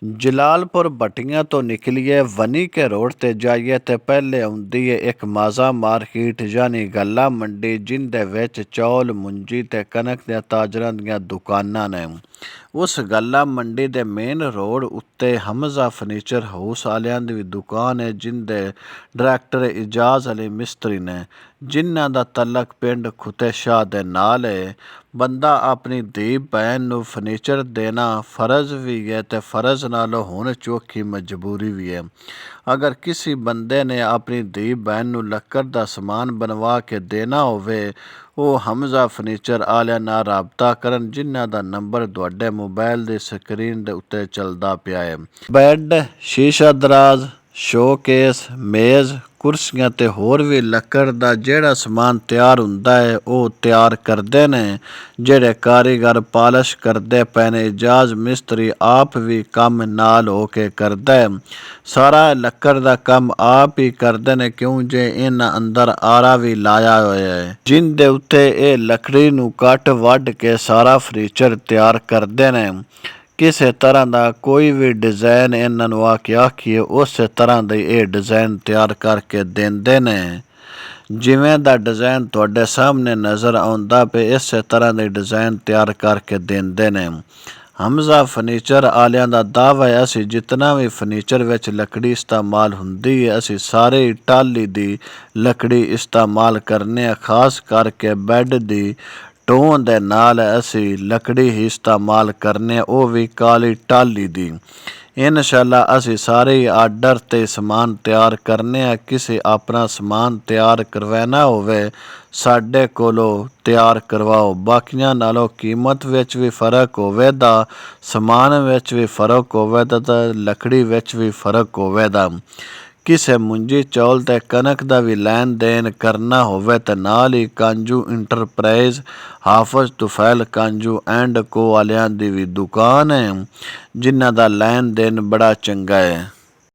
ਜਲਾਲਪੁਰ ਭੱਟੀਆਂ ਤੋਂ ਨਿਕਲੀਏ ਵਣੀਕੇ ਰੋਡ ਤੇ ਜਾਈਏ ਤੇ ਪਹਿਲੇ ਆਉਂਦੀ ਹੈ ਇੱਕ ਮਾਜ਼ਾ ਮਾਰਕੀਟ ਯਾਨੀ ਗੱਲਾ ਮੰਡੀ, ਜਿੰਦੇ ਵਿੱਚ ਚੌਲ, ਮੁੰਜੀ ਤੇ ਕਣਕ ਦੇ ਤਾਜਰਾਂ ਦੀਆਂ ਦੁਕਾਨਾਂ ਨੇ। ਉਸ ਗੱਲਾ ਮੰਡੀ ਦੇ ਮੇਨ ਰੋਡ ਉੱਤੇ ਹਮਜ਼ਾ ਫਰਨੀਚਰ ਹਾਊਸ ਵਾਲਿਆਂ ਦੀ ਵੀ ਦੁਕਾਨ ਹੈ, ਜਿੰਦੇ ਡਾਇਰੈਕਟਰ ਇਜਾਜ਼ ਅਲੀ ਮਿਸਤਰੀ ਨੇ, ਜਿਨ੍ਹਾਂ ਦਾ ਤਲਕ ਪਿੰਡ ਖੁੱਤੇ ਸ਼ਾਹ ਦੇ ਨਾਲ ਹੈ। ਬੰਦਾ ਆਪਣੀ ਧੀ ਭੈਣ ਨੂੰ ਫਰਨੀਚਰ ਦੇਣਾ ਫਰਜ਼ ਵੀ ਹੈ ਤੇ ਫਰਜ਼ ਨਾਲੋਂ ਹੁਣ ਚੌਖੀ ਮਜਬੂਰੀ ਵੀ ਹੈ। ਅਗਰ ਕਿਸੇ ਬੰਦੇ ਨੇ ਆਪਣੀ ਧੀ ਭੈਣ ਨੂੰ ਲੱਕੜ ਦਾ ਸਮਾਨ ਬਣਵਾ ਕੇ ਦੇਣਾ ਹੋਵੇ, ਉਹ ਹਮਜ਼ਾ ਫਰਨੀਚਰ ਵਾਲਿਆਂ ਨਾਲ ਰਾਬਤਾ ਕਰਨ, ਜਿਨ੍ਹਾਂ ਦਾ ਨੰਬਰ ਤੁਹਾਡੇ ਮੋਬਾਈਲ ਦੀ ਸਕਰੀਨ ਦੇ ਉੱਤੇ ਚੱਲਦਾ ਪਿਆ ਹੈ। ਬੈੱਡ, ਸ਼ੀਸ਼ਾ ਦਰਾਜ਼, ਸ਼ੋਕੇਸ, ਮੇਜ਼, ਕੁਰਸੀਆਂ ਤੇ ਹੋਰ ਵੀ ਲੱਕੜ ਦਾ ਜਿਹੜਾ ਸਮਾਨ ਤਿਆਰ ਹੁੰਦਾ ਹੈ ਉਹ ਤਿਆਰ ਕਰਦੇ ਨੇ। ਜਿਹੜੇ ਕਾਰੀਗਰ ਪਾਲਿਸ਼ ਕਰਦੇ ਪਏ ਨੇ, ਇਜਾਜ਼ ਮਿਸਤਰੀ ਆਪ ਵੀ ਕੰਮ ਨਾਲ ਹੋ ਕੇ ਕਰਦਾ ਹੈ। ਸਾਰਾ ਲੱਕੜ ਦਾ ਕੰਮ ਆਪ ਹੀ ਕਰਦੇ ਨੇ, ਕਿਉਂ ਜੇ ਇਹਨਾਂ ਅੰਦਰ ਆਰਾ ਵੀ ਲਾਇਆ ਹੋਇਆ ਹੈ, ਜਿੰਦੇ ਉੱਤੇ ਇਹ ਲੱਕੜੀ ਨੂੰ ਕੱਟ ਵੱਢ ਕੇ ਸਾਰਾ ਫਰਨੀਚਰ ਤਿਆਰ ਕਰਦੇ ਨੇ। ਕਿਸੇ ਤਰ੍ਹਾਂ ਦਾ ਕੋਈ ਵੀ ਡਿਜ਼ਾਈਨ ਇਹਨਾਂ ਨੂੰ ਆਖੀਏ ਉਸੇ ਤਰ੍ਹਾਂ ਦੇ ਇਹ ਡਿਜ਼ਾਈਨ ਤਿਆਰ ਕਰਕੇ ਦਿੰਦੇ ਨੇ। ਜਿਵੇਂ ਦਾ ਡਿਜ਼ਾਈਨ ਤੁਹਾਡੇ ਸਾਹਮਣੇ ਨਜ਼ਰ ਆਉਂਦਾ ਪਿਆ, ਇਸੇ ਤਰ੍ਹਾਂ ਦੇ ਡਿਜ਼ਾਈਨ ਤਿਆਰ ਕਰਕੇ ਦਿੰਦੇ ਨੇ। ਹਮਜ਼ਾ ਫਰਨੀਚਰ ਵਾਲਿਆਂ ਦਾ ਦਾਅਵਾ ਹੈ, ਅਸੀਂ ਜਿਤਨਾ ਵੀ ਫਰਨੀਚਰ ਵਿੱਚ ਲੱਕੜੀ ਇਸਤੇਮਾਲ ਹੁੰਦੀ ਹੈ, ਅਸੀਂ ਸਾਰੇ ਟਾਹਲੀ ਦੀ ਲੱਕੜੀ ਇਸਤੇਮਾਲ ਕਰਨੇ ਆ। ਖਾਸ ਕਰਕੇ ਬੈੱਡ ਦੀ ਟੋਨ ਦੇ ਨਾਲ ਅਸੀਂ ਲੱਕੜੀ ਹੀ ਇਸਤੇਮਾਲ ਕਰਨੇ ਆ, ਉਹ ਵੀ ਕਾਲੀ ਟਾਹਲੀ ਦੀ। ਇਨਸ਼ਾਅੱਲਾ ਅਸੀਂ ਸਾਰੇ ਆਰਡਰ 'ਤੇ ਸਮਾਨ ਤਿਆਰ ਕਰਨੇ ਆ। ਕਿਸੇ ਆਪਣਾ ਸਮਾਨ ਤਿਆਰ ਕਰਵਾਉਣਾ ਹੋਵੇ, ਸਾਡੇ ਕੋਲੋਂ ਤਿਆਰ ਕਰਵਾਓ। ਬਾਕੀਆਂ ਨਾਲੋਂ ਕੀਮਤ ਵਿੱਚ ਵੀ ਫਰਕ ਹੋਵੇਗਾ, ਸਮਾਨ ਵਿੱਚ ਵੀ ਫਰਕ ਹੋਵੇਗਾ ਤੇ ਲੱਕੜੀ ਵਿੱਚ ਵੀ ਫਰਕ ਹੋਵੇਗਾ। ਕਿਸੇ ਮੁੰਜੀ, ਚੌਲ ਤੇ ਕਣਕ ਦਾ ਵੀ ਲੈਣ ਦੇਣ ਕਰਨਾ ਹੋਵੇ ਤੇ ਨਾਲ ਹੀ ਕਾਂਜੂ ਇੰਟਰਪ੍ਰਾਈਜ਼, ਹਾਫਿਜ਼ ਤੁਫੈਲ ਕਾਂਜੂ ਐਂਡ ਕੋ ਵਾਲਿਆਂ ਦੀ ਵੀ ਦੁਕਾਨ ਹੈ, ਜਿਨ੍ਹਾਂ ਦਾ ਲੈਣ ਦੇਣ ਬੜਾ ਚੰਗਾ ਹੈ।